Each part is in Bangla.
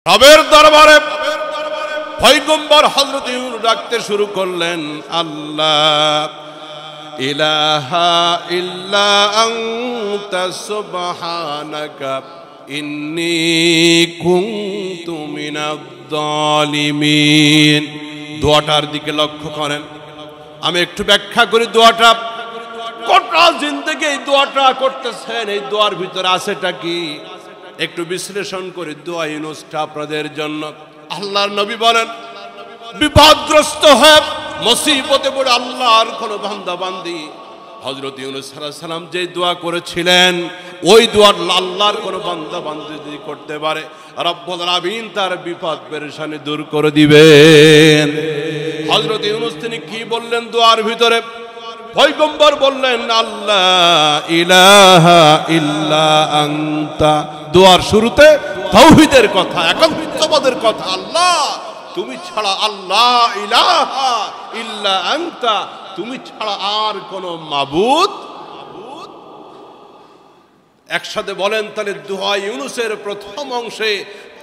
রবের দরবারে পয়গম্বর হযরত ইউনূস ডাকতে শুরু করলেন, আল্লাহ ইলাহা ইল্লা আনতা সুবহানাকা ইন্নী কুনতু মিনাজ জালিমিন। দোয়াটার দিকে লক্ষ্য করেন, আমি একটু ব্যাখ্যা করি দোয়াটা। গোটা জিন্দেগি এই দোয়াটা করতেছেন, এই দোয়ার ভিতরে আছেটা কি একটু বিশ্লেষণ করি। দোয়া ইউনূসটা আপনাদের জন্য। আল্লাহর নবী বলেন, বিপদগ্রস্ত হয়ে মুসিবতে পড়ে আল্লাহর কোন বান্দা বান্দি হযরত ইউনূস আলাইহিস সালাম যে দোয়া করেছিলেন, ওই দোয়া আল্লাহর কোন বান্দা বান্দি যদি করতে পারে, রব্বুল আলামিন তার বিপদ পেরেশানি দূর করে দিবেন। হযরত ইউনূস তিনি কি বললেন দোয়ার ভিতরে? পয়গম্বর বললেন, আল্লাহ ইলাহা ইল্লা আনতা। দোয়ার শুরুতে তাওহীদের কথা, একাত্মবাদের কথা। আল্লাহ তুমি ছাড়া, আল্লাহ ইলাহা ইল্লা আনতা, তুমি ছাড়া আর কোন মাবুদ। একসাথে বলেন তাহলে দোয়া ইউনূসের প্রথম অংশে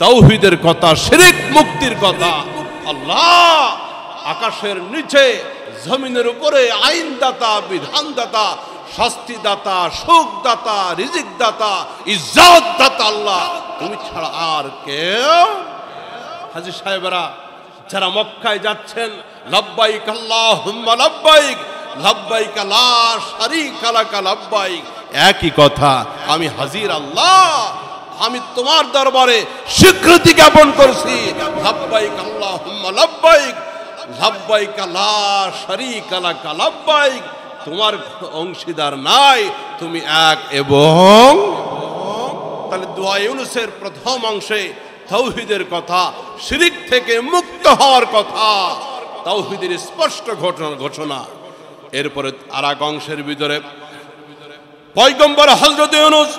তাওহীদের কথা, শিরক মুক্তির কথা। আল্লাহ আকাশের নিচে জমিনের উপরে আইনদাতা, বিধানদাতা, শাস্তিদাতা, সুখদাতা, রিজিকদাতা, ইজ্জতদাতা আল্লাহ, তুমি ছাড়া আর কেউ। হাজী সাহেবরা যারা মক্কায় যাচ্ছেন, লাব্বাইক আল্লাহুম্মা লাব্বাইক, লাব্বাইক লা শারীকা লাকা লাব্বাইক, একই কথা। আমি হাজির আল্লাহ, আমি তোমার দরবারে স্বীকৃতি জ্ঞাপন করছি। লাব্বাইক আল্লাহুম্মা লাব্বাইক, লাব্বাইক লা শারীকা লাকা লাব্বাইক, তোমার অংশীদার নাই, তুমি এক এবং। তাহলে দোয়া ইউনূসের প্রথম অংশে তাওহীদের কথা, শিরক থেকে মুক্ত হওয়ার কথা, তাওহীদের স্পষ্ট ঘোষণা। এরপরে আরেক অংশের ভিতরে পয়গম্বর হযরত ইউনূস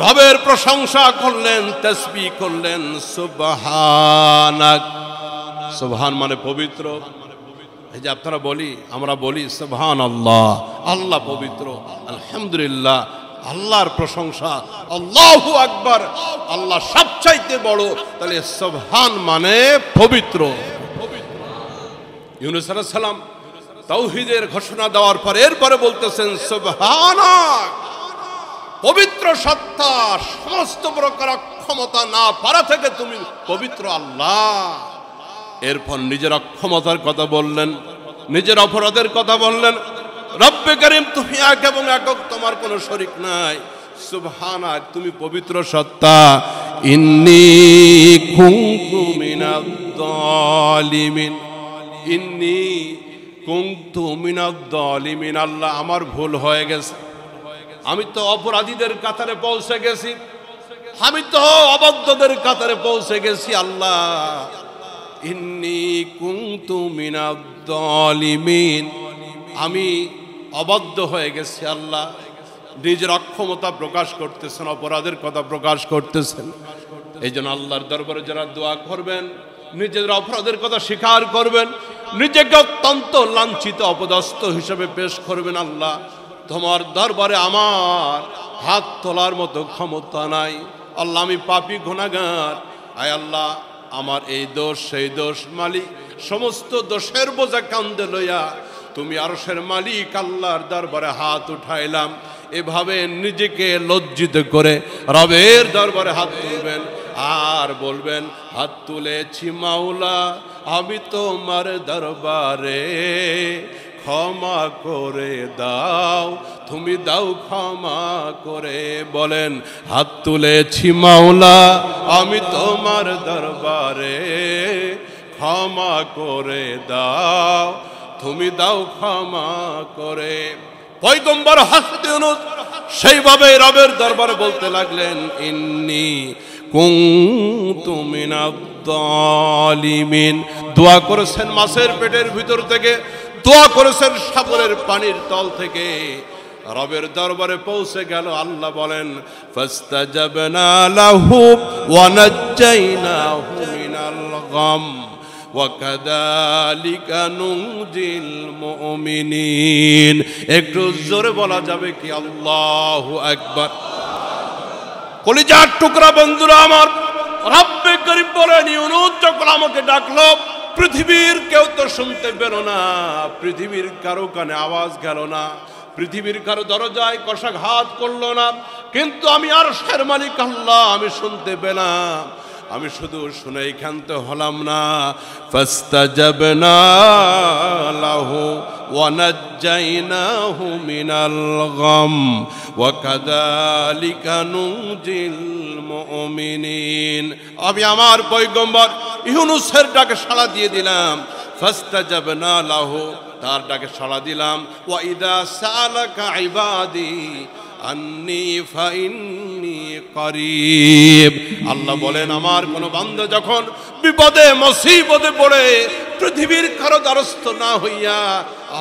রবের প্রশংসা করলেন, তাসবিহ করলেন, সুবহানাক। সুবহান মানে পবিত্র। এই যে আপনারা বলি, আমরা বলি সুবহানাল্লাহ, আল্লাহ পবিত্র, আলহামদুলিল্লাহ আল্লাহর প্রশংসা, আল্লাহু আকবার, আল্লাহ সবচাইতে বড়। তাহলে সুবহান মানে পবিত্র। ইউনূস আলাইহিস সালাম তাওহীদের ঘোষণা দেওয়ার পর এরপরে বলতেছেন সুবহানাক, পবিত্র সত্তা, সমস্ত প্রকার অক্ষমতা না পারা থেকে তুমি পবিত্র আল্লাহ। এরপর নিজের অক্ষমতার কথা বললেন, নিজের অপরাধের কথা বললেন। রব্বে কারীম তুমি এক এবং একক, তোমার কোনো শরীক নাই। সুবহানাক, তুমি পবিত্র সত্তা। ইন্নী কুনতু মিনাজ জালিমিন, ইন্নী কুনতু মিনাজ জালিমিন। আল্লাহ আমার ভুল হয়ে গেছে, আমি তো অপরাধীদের কাতারে পৌঁছে গেছি, আমি তো অবাধ্যদের কাতারে পৌঁছে গেছি। আল্লাহ ইন্নী কুনতু মিনাজ জালিমিন, আমি অবাধ্য হয়ে গেছি। আল্লাহ নিজের অক্ষমতা প্রকাশ করতেছেন, অপরাধের কথা প্রকাশ করতেছেন। এই জন্য আল্লাহর দরবারে যারা দোয়া করবেন, নিজের অপরাধের কথা স্বীকার করবেন, নিজেকে অত্যন্ত লাঞ্ছিত অপদস্থ হিসেবে পেশ করবেন। আল্লাহ তোমার দরবারে আমার হাত তোলার মতো ক্ষমতা নাই। আল্লাহ আমি পাপী গুনাহগার। আয় আল্লাহ আমার এই দোষ সেই দোষ, মালিক সমস্ত দোষের বোঝা কাঁধে লইয়া তুমি আরশের মালিক আল্লাহর দরবারে হাত উঠাইলাম। এভাবে নিজেকে লজ্জিত করে রবের দরবারে হাত তুলবেন আর বলবেন, হাত তুলেছি মাওলা আমি তোমার দরবারে, ক্ষমা করে দাও, তুমি দাও ক্ষমা করে। বলেন, হাত তুলেছি মাওলা আমি তোমার দরবারে, ক্ষমা করে দাও, তুমি দাও ক্ষমা করে। পয়গম্বর হযরত ইউনূস সেইভাবে রবের দরবারে বলতে লাগলেন, ইন্নী কুনতু মিনাজ জালিমিন। দোয়া করেছেন মাছের পেটের ভিতর থেকে, দোয়া করেছেন সাগরের পানির তল থেকে, রবের দরবারে পৌঁছে গেল। আল্লাহ বলেন, ফাস্তাজাবনা লাহু ওয়া নাজ্জাইনাহু মিনাল গাম ওয়া কাযালিকা নুনজিল মুমিনিন। একটু জোরে বলা যাবে কি আল্লাহু আকবার? কলিজার টুকরা বন্ধুরা আমার, রব্বে করিম বলেন ইউনুস যখন আমাকে ডাকলো পৃথিবীর কেউ তো শুনতে পেল না, পৃথিবীর কারো কানে আওয়াজ গেল না, পৃথিবীর কারো দরজায় কষাঘাত করলো না, কিন্তু আমি আরশের মালিক আল্লাহ আমি শুনতে পেলাম। আমি শুধু শুনেই ক্ষান্ত হলাম না, ফাস্তাজাবনা লাহু ওয়া নাজ্জাইনাহু মিনাল গাম ওয়া কাযালিকা নুজিল মুমিনিন। আমি আমার পয়গম্বর ইউনুসের ডাকে সাড়া দিয়ে দিলাম, ফাস্তাজাবনা লাহু তার ডাকে সাড়া দিলাম। ওয়া ইযা সালাকা ইবাদি আন্নি ফাইন্নি করিব। আল্লাহ বলেন আমার কোন বান্দা যখন বিপদে মুসিবতে পড়ে পৃথিবীর কারো দ্বারস্থ না হইয়া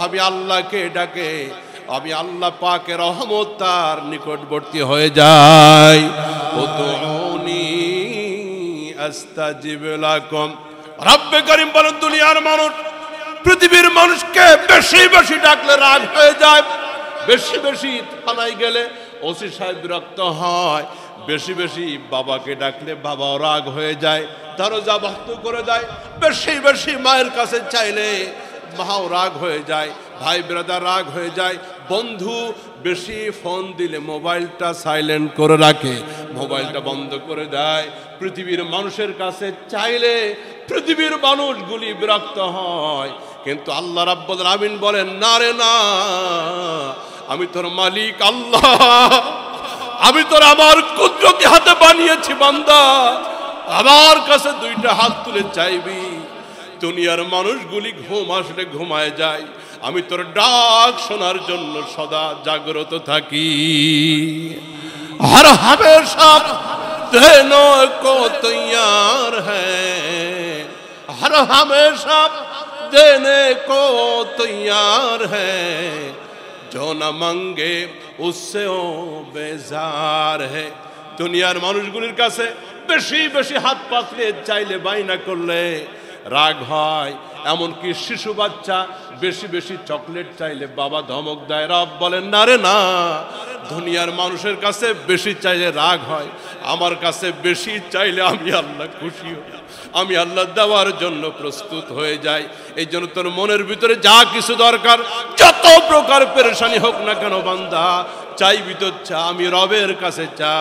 আমি আল্লাহকে ডাকে, আমি আল্লাহ পাকের রহমত তার নিকটবর্তী হয়ে যায়। উদউনি আস্তাজিব লাকুম। রব্বে করিম বলেন দুনিয়ার মানুষ পৃথিবীর মানুষকে বেশি বেশি ডাকলে রাগ হয়ে যায়, বেশি বেশি থানায় গেলে ওসি সাহেব বিরক্ত হয়, বেশি বেশি বাবাকে ডাকলে বাবাও রাগ হয়ে যায়, দরজা বন্ধ করে দেয়, বেশি বেশি মায়ের কাছে চাইলে মাও রাগ হয়ে যায়, ভাই ব্রাদার রাগ হয়ে যায়, বন্ধু বেশি ফোন দিলে মোবাইলটা সাইলেন্ট করে রাখে, মোবাইলটা বন্ধ করে দেয়। পৃথিবীর মানুষের কাছে চাইলে পৃথিবীর মানুষগুলি বিরক্ত হয়, কিন্তু আল্লাহ রাব্বুল আলামিন বলেন না রে না, আমি তোর মালিক আল্লাহ, আমি তোর আমার কুদরতি হাতে বানিয়েছি বান্দা, আমার কাছে দুইটা হাত তুলে চাইবি। দুনিয়ার মানুষগুলি ঘুম আসলে ঘুমায় যায়, আমি তোর ডাক শোনার জন্য সদা জাগ্রত থাকি। हर हमेशा देने को तैयार है, हर हमेशा देने को तैयार है, जो न मांगे उससे ओ बेजार है। दुनियार মানুষগুলির কাছে বেশি বেশি হাত পাতলে চাইলে বাইনা করলে রাগ হয়, এমনকি শিশু বাচ্চা বেশি বেশি চকলেট চাইলে বাবা ধমক দেয়। রব বলেন না রে না, দুনিয়ার মানুষের কাছে বেশি চাইলে রাগ হয়, আমার কাছে বেশি চাইলে আমি আল্লাহ খুশি হই, আমি আল্লাহ দেওয়ার জন্য প্রস্তুত হয়ে যাই। এই জন্য তোর মনের ভিতরে যা কিছু দরকার, যত প্রকার পেরেশানি হোক না কেন বান্দা, চাইবি তো চা, আমি রবের কাছে চা,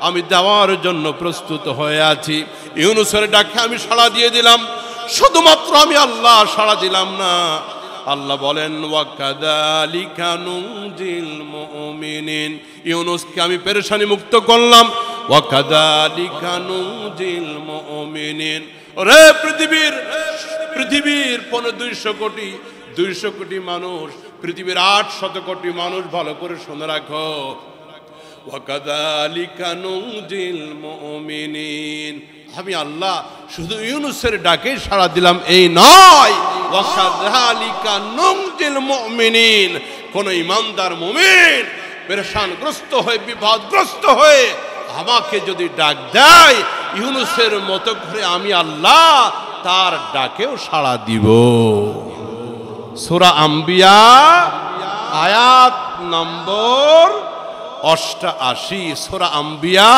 আমি দেওয়ার জন্য প্রস্তুত হয়ে আছি। ইউনুসের ডাকে আমি সাড়া দিয়ে দিলাম, শুধুমাত্র আমি আল্লাহ সাড়া দিলাম না, আল্লাহ বলেন ওয়া কাযালিকা নুজিল মুমিনিন, ইউনুসকে আমি পেরেশানি মুক্ত করলাম। ওয়া কাযালিকা নুজিল মুমিনিন। ওরে পৃথিবীর 200 কোটি মানুষ, পৃথিবীর 800 কোটি মানুষ, ভালো করে শুনে রাখো, ওয়া কাযালিকা নুজিল মুমিনিন। আমি আল্লাহ শুধু ইউনুসের ডাকে সাড়া দিলাম এই নয়, ওয়া কাযালিকা নুজিল মুমিনিন। কোন ইমানদার মুমিন পেরেশানগ্রস্ত হয়ে বিপদগ্রস্ত হয়ে আমাকে যদি ডাক দেয় ইউনুসের মতো করে, আমি আল্লাহ তার ডাকেও সাড়া দিব। সূরা আম্বিয়া আয়াত নম্বর 88, সূরা আম্বিয়া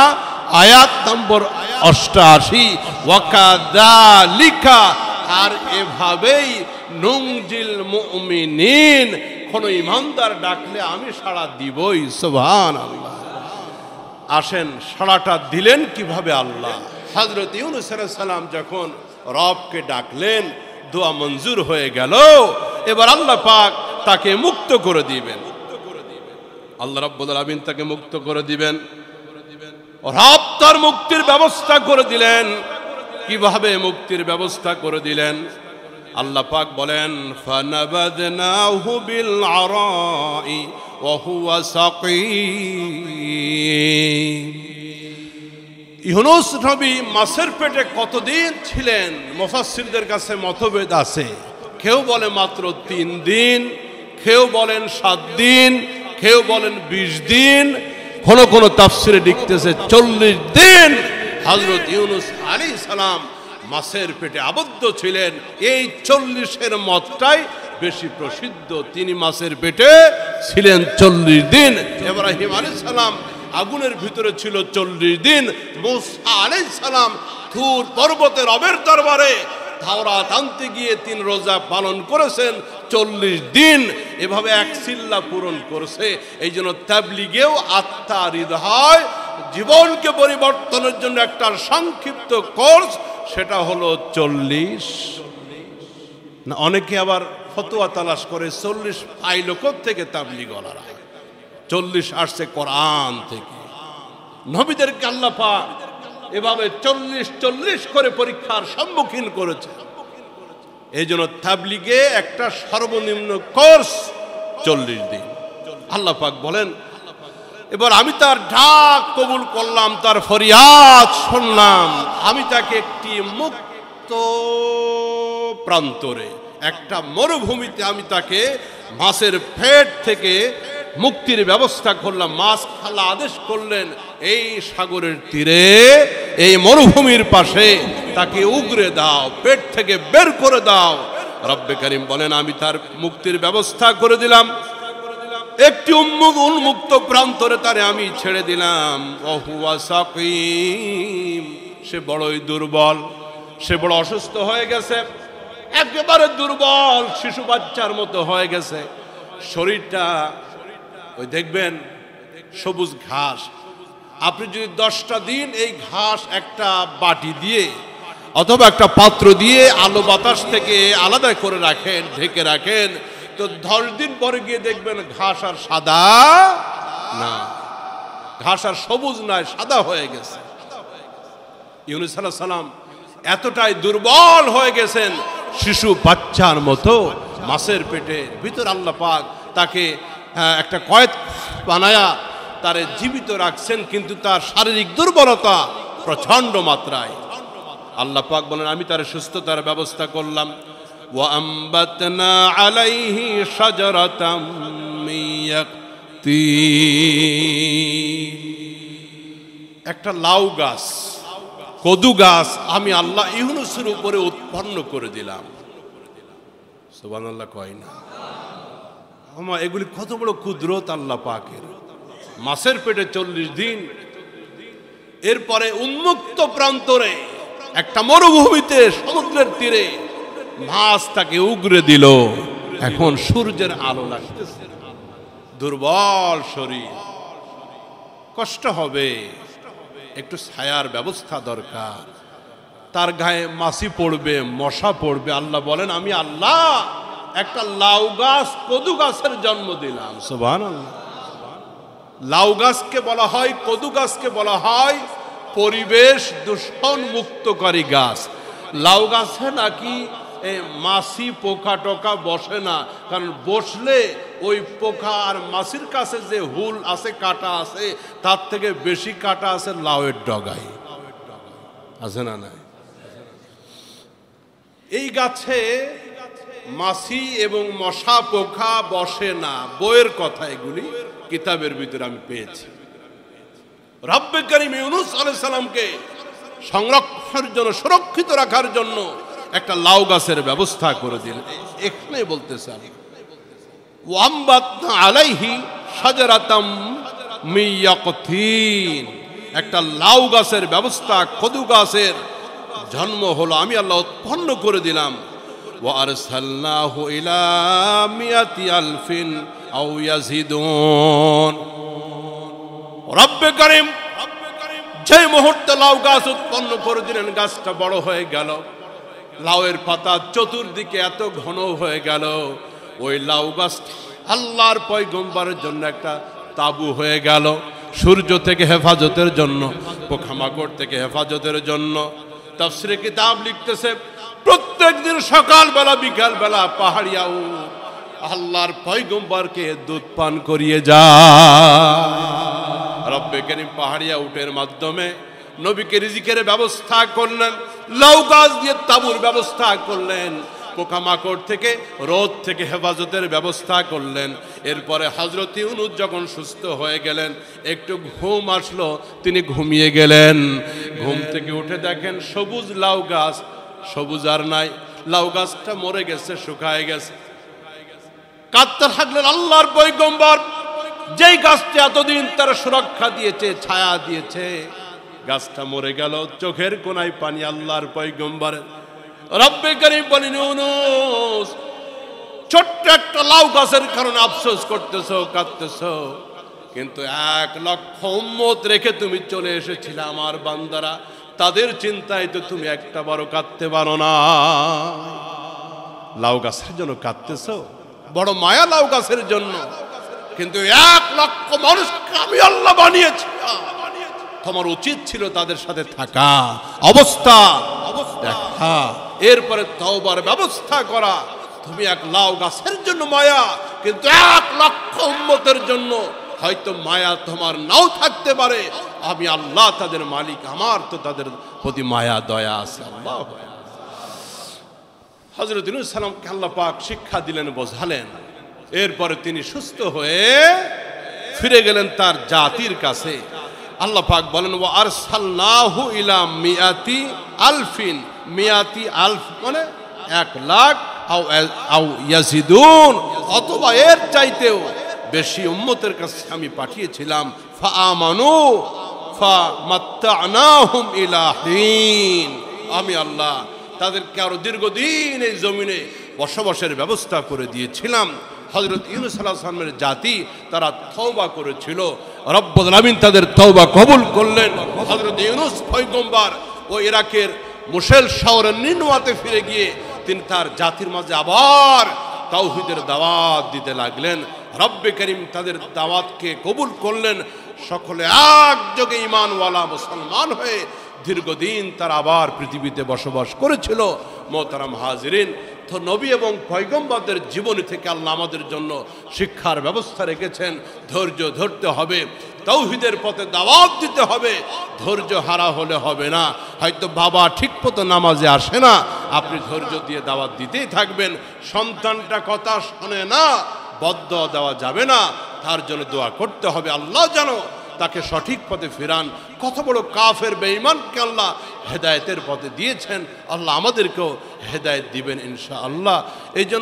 আয়াত নম্বর 88। ওয়া কাযালিকা, আর এভাবেই নুজিল মুমিনিন, কোন ইমানদার ডাকলে আমি সাড়া দিবই। সুবহানাল্লাহ। আসেন সাড়াটা দিলেন কিভাবে আল্লাহ। হযরত ইউনূস আলাইহিস সালাম যখন রবকে ডাকলেন, দোয়া মঞ্জুর হয়ে গেল, এবার আল্লাহ পাক তাকে মুক্ত করে দিবেন। আল্লাহ রাব্বুল আলামিন তাকে মুক্ত করে দিবেন, রব তার মুক্তির ব্যবস্থা করে দিলেন। কিভাবে মুক্তির ব্যবস্থা করে দিলেন? আল্লাহ পাক বলেন ফানাবাদনাহু বিল আরাই ওয়া হুয়া সাকিম। ইউনূস নবী মাছের পেটে কতদিন ছিলেন মুফাসসিরদের কাছে মতভেদ আছে। কেউ বলে মাত্র 3 দিন, কেউ বলেন 7 দিন, কেউ বলেন 20 দিন, কোন কোন তাফসিরে লিখতেছে 40 দিন হযরত ইউনূস আলাইহিস সালাম মাছের পেটে আবদ্ধ ছিলেন। এই 40-এর মতটাই বেশি প্রসিদ্ধ। তিনি মাছের পেটে ছিলেন 40 দিন। ইব্রাহিম আলাইহিস সালাম আগুনের ভিতরে ছিল 40 দিন। মূসা আলাইহিস সালাম থুর পর্বতে রবের দরবারে তাওরাত আনতে গিয়ে 3 রোজা পালন করেছেন 40 দিন, এভাবে এক সিল্লা পূরণ করেছে। এই জন্য তাবলীগেও আত্মা হৃদয় জীবনকে পরিবর্তনের জন্য একটা সংক্ষিপ্ত কোর্স, সেটা হলো 40। না, অনেকে আবার ফতোয়া তালাশ করে 40 পাইল থেকে তাবলীগওয়ালারা। 40 আসছে কোরআন থেকে। নবীদেরকে আল্লাহ পাক এভাবে 40 করে পরীক্ষার সম্মুখীন করেছে। এই জন্য তাবলীগে একটা সর্বনিম্ন কোর্স 40 দিন। আল্লাহ পাক বলেন, এবার আমি তার ডাক কবুল করলাম, তার ফরিয়াদ শুনলাম। আমি তাকে একটি মুক্ত প্রান্তরে, একটা মরুভূমিতে আমি তাকে মাছের পেট থেকে মুক্তির ব্যবস্থা করলাম। মাছ খালা আদেশ করলেন, এই সাগরের তীরে এই মরুভূমির পাশে তাকে উগরে দাও, পেট থেকে বের করে দাও। রব্বে কারীম বলেন, আমি তার মুক্তির ব্যবস্থা করে দিলাম। একটি উন্মুক্ত প্রান্তরে তারে আমি ছেড়ে দিলাম। ওহুয়া সাকিম, সে বড়ই দুর্বল, সে বড় অসুস্থ হয়ে গেছে, একেবারে দুর্বল, শিশু বাচ্চার মতো হয়ে গেছে শরীরটা। ওই দেখবেন সবুজ ঘাস, আপনি যদি 10টা দিন এই ঘাস একটা বাটি দিয়ে অথবা একটা পাত্র দিয়ে আলো বাতাস থেকে আলাদা করে রাখেন, ঢেকে রাখেন, তো 10 দিন পরে গিয়ে দেখবেন ঘাস আর সাদা না, ঘাস আর সবুজ নয়, সাদা হয়ে গেছে। ইউনূস আলাইহিস সালাম এতটাই দুর্বল হয়ে গেছেন, শিশু বাচ্চার মতো মাছের পেটের ভিতর আল্লাহ পাক তাকে একটা কয়েদ বানায়া তারে জীবিত রাখছেন, কিন্তু তার শারীরিক দুর্বলতা প্রচন্ড মাত্রায়। আল্লাহ পাক বলেন, আমি তার সুস্থতার ব্যবস্থা করলাম। ওয়া আম্বাতনা আলাইহি শাজারাতাম মিন ইয়াকতিন, একটা লাউ গাছ, কদু গাছ আমি আল্লাহ ইউনূসের উপরে উৎপন্ন করে দিলাম। সুবহানাল্লাহ কয় না? আমার এগুলি কত বড় কুদরত আল্লাহ পাকের। মাছের পেটে 40 দিন, এরপরে উন্মুক্ত প্রান্তরে একটা মরুভূমিতে সমুদ্রের তীরে মাছ তাকে উগরে দিল। এখন সূর্যের আলো লাগতেছে, দুর্বল শরীর, কষ্ট হবে, একটু ছায়ার ব্যবস্থা দরকার। তার গায়ে মাছি পড়বে, মশা পড়বে। আল্লাহ বলেন, আমি আল্লাহ একটা লাউ গাছ, কদু গাছের জন্ম দিলাম। সুবহানাল্লাহ। লাউ গাছকে বলা হয়, কদু গাছকে বলা হয় পরিবেশ দূষণ মুক্তকারী গাছ। লাউ গাছে নাকি মাছি পোকা টোকা বসে না, কারণ বসলে ওই পোকা আর মাছির কাছে যে হুল আছে, কাটা আছে, তার থেকে বেশি কাটা আছে লাউয়ের ডগায়, আছে না? নাই। এই গাছে মাছি এবং মশা পোকা বসে না, বইয়ের কথা, এগুলি কিতাবের ভিতরে আমি পেয়েছি। রব্বে কারীম ইউনূস আলাইহিস সালামকে সংরক্ষণের জন্য, সুরক্ষিত রাখার জন্য একটা লাউ গাছের ব্যবস্থা করে দিলেন। এখানে বলতেছেন, ওয়াম্বাতনা আলাইহি শাজারাতাম মিন ইয়াকতিন, একটা লাউ গাছের ব্যবস্থা, কদু গাছের জন্ম হলো, আমি আল্লাহ উৎপন্ন করে দিলাম। ওয়া আরসালনাহু ইলা মিয়াতি আলফিন আও ইয়াজিদুন। রব্বে কারীম যে মুহূর্তে লাউ গাছ উৎপন্ন করে দিলেন, গাছটা বড় হয়ে গেল, লাউয়ের পাতা চতুর্দিকে এত ঘন হয়ে গেল, ওই লাউ গাছ আল্লাহর পয়গম্বরের জন্য একটা তাবু হয়ে গেল, সূর্য থেকে হেফাজতের জন্য, পোকামাকড় থেকে হেফাজতের জন্য। তাফসীরে কিতাব লিখতেছে, প্রত্যেক দিন সকালবেলা বিকালবেলা পাহাড়িয়া উট আল্লাহর পয়গম্বরকে দুধ পান করিয়ে যায়। রব্বে কারীম পাহাড়িয়া উটের মাধ্যমে নবীকে রিজিকের ব্যবস্থা করলেন, লাউ গাছ দিয়ে তাবুর ব্যবস্থা করলেন, পোকামাকড় থেকে, রোদ থেকে হেফাজতের ব্যবস্থা করলেন। এরপরে হযরত ইউনূস যখন সুস্থ হয়ে গেলেন, একটু ঘুম আসলো, তিনি ঘুমিয়ে গেলেন। ঘুম থেকে উঠে দেখেন সবুজ লাউ গাছ, সবুজ আর নাই, লাউ গাছটা মরে গেছে, শুকায় গেছে। কাঁদতে থাকলেন আল্লাহর পয়গম্বর, যেই গাছটি এতদিন তার সুরক্ষা দিয়েছে, ছায়া দিয়েছে, গাছটা মরে গেল, চোখের কোনায় পানি। আল্লাহর পয়গম্বর রব্বে করিম বলেন, ইউনূস ছোট্ট একটা লাউ গাছের কারণে আফসোস করতেছো, কাঁদতেছো, কিন্তু 1,00,000 উম্মত রেখে তুমি চলে এসেছিলে আমার বান্দারা, তাদের চিন্তায় তো তুমি একটা বড় কাঁদতে পারো না। লাউ গাছের জন্য কাঁদতেছো, বড় মায়া লাউ গাছের জন্য, কিন্তু 1,00,000 মানুষকে আমি আল্লাহ বানিয়েছি। তোমার উচিত ছিল তাদের সাথে থাকা, অবস্থা দেখা, এরপরে তওবার ব্যবস্থা করা। তুমি এক লাউ গাছের জন্য মায়া, কিন্তু 1,00,000 উম্মতের জন্য হয়তো মায়া তোমার নাও থাকতে পারে। আমি আল্লাহ তাদের মালিক, আমার তো তাদের প্রতি মায়া দয়া আছে। আল্লাহ হযরত ইউনূস সালামকে আল্লাহ পাক শিক্ষা দিলেন, বোঝালেন। এরপরে তিনি সুস্থ হয়ে ফিরে গেলেন তার জাতির কাছে। আল্লাহ পাক বলেন, ওয়া আরসালনাহু ইলা মিআতি আলফিন, মিআতি আলফ মানে 1,00,000 আও ইয়াজিদুন, অথবা এর চাইতেও বেশি উম্মতের কাছে আমি পাঠিয়েছিলাম। ফাআমানু ফামাত্তানাহুম ইলা হিন, আমি আল্লাহ তাদেরকে আরো দীর্ঘদিন এই জমিনে বসবাসের ব্যবস্থা করে দিয়েছিলাম। হযরত ইউনূস আলাইহিস সালামের জাতি তারা তওবা করেছিল, রব্বুল আলামিন তাদের তওবা কবুল করলেন। হযরত ইউনূস পয়গম্বর ও ইরাকের মুসেল শহরের নিনওয়াতে ফিরে গিয়ে তিনি তার জাতির মাঝে আবার তাওহীদের দাওয়াত দিতে লাগলেন। রব্বে করিম তাদের দাওয়াতকে কবুল করলেন। সকলে একযোগে ঈমানওয়ালা মুসলমান হয়ে দীর্ঘদিন তারা আবার পৃথিবীতে বসবাস করেছিল। মোহতারাম হাজিরিন, তো নবী এবং পয়গম্বরদের জীবনী থেকে আল্লাহ আমাদের জন্য শিক্ষার ব্যবস্থা রেখেছেন। ধৈর্য ধরতে হবে, তাওহীদের পথে দাওয়াত দিতে হবে, ধৈর্য হারা হলে হবে না। হয়তো বাবা ঠিক মতো নামাজে আসে না, আপনি ধৈর্য দিয়ে দাওয়াত দিতেই থাকবেন। সন্তানটা কথা শোনে না, বদদুয়া দেওয়া যাবে না, তার জন্য দোয়া করতে হবে, আল্লাহ যেন তাকে সঠিক পথে ফেরান। কত বড় কাফের বেঈমানকে আল্লাহ হেদায়েতের পথে দিয়েছেন, আল্লাহ আমাদেরকেও হেদায়েত দিবেন ইনশাআল্লাহ। এই জন্য